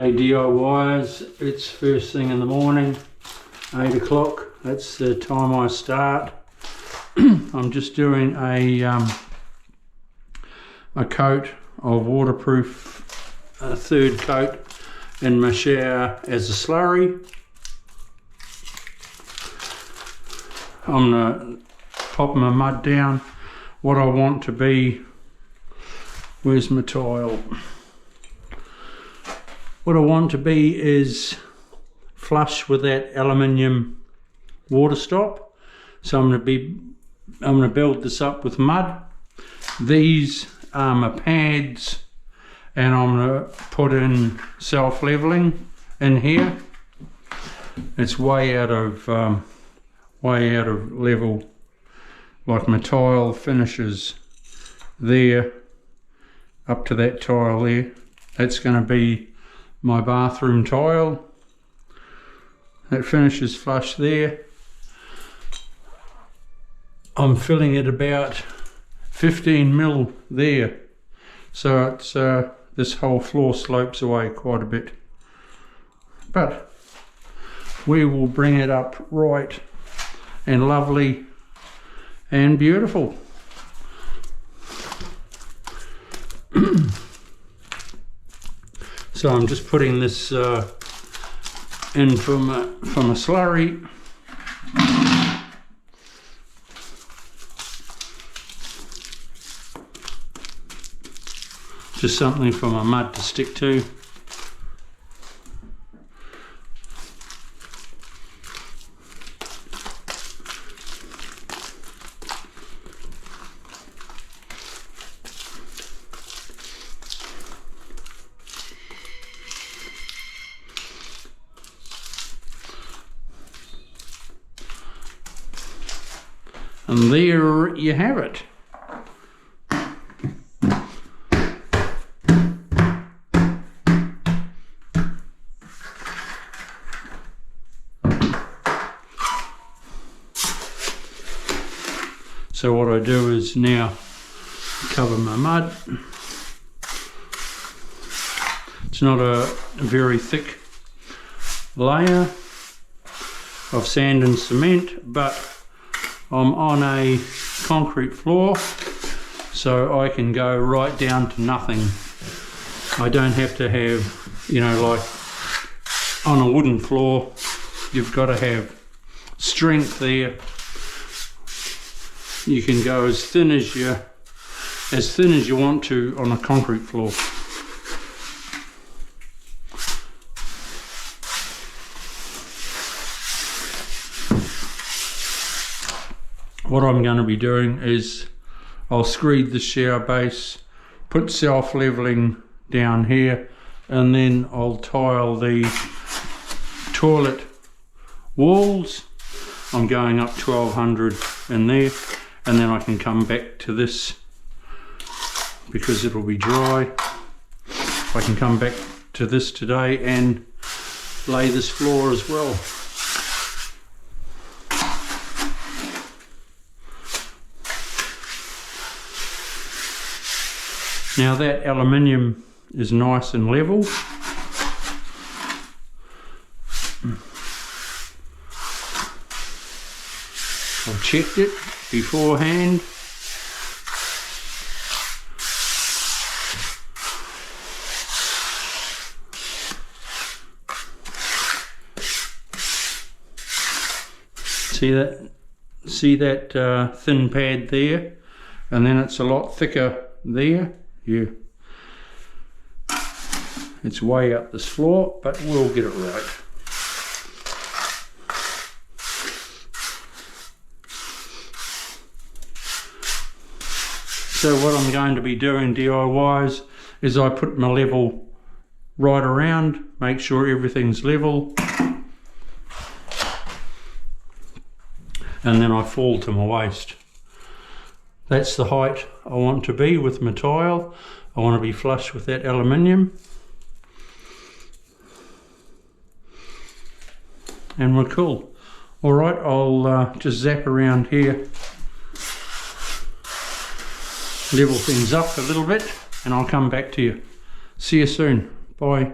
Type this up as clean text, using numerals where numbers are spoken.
Hey DIYers, it's first thing in the morning, 8 o'clock. That's the time I start. I'm just doing a coat of waterproof, a third coat in my shower as a slurry. I'm gonna pop my mud down. What I want to be, where's my tile? What I want to be is flush with that aluminium water stop. So I'm going to build this up with mud. These are my pads, and I'm going to put in self-leveling in here. It's way out of level. Like my tile finishes there, up to that tile there. That's going to be my bathroom tile. That finishes flush there. I'm filling it about 15 mil there, so it's this whole floor slopes away quite a bit, but we will bring it up right and lovely and beautiful. So I'm just putting this in from a slurry. Just something for my mud to stick to. And there you have it. So what I do is now cover my mud. It's not a very thick layer of sand and cement, but I'm on a concrete floor, so I can go right down to nothing. I don't have to have, you know, like on a wooden floor, you've got to have strength there. You can go as thin as you want to on a concrete floor. What I'm going to be doing is I'll screed the shower base, put self-leveling down here, and then I'll tile the toilet walls. I'm going up 1200 in there, and then I can come back to this because it'll be dry. I can come back to this today and lay this floor as well. Now that aluminium is nice and level. I've checked it beforehand. See that thin pad there, and then it's a lot thicker there. Yeah, it's way up this floor, but we'll get it right. So what I'm going to be doing, DIYs, is I put my level right around, make sure everything's level, and then I fall to my waist. That's the height I want to be with my tile. I want to be flush with that aluminium. And we're cool. All right, I'll just zap around here, level things up a little bit, and I'll come back to you. See you soon. Bye.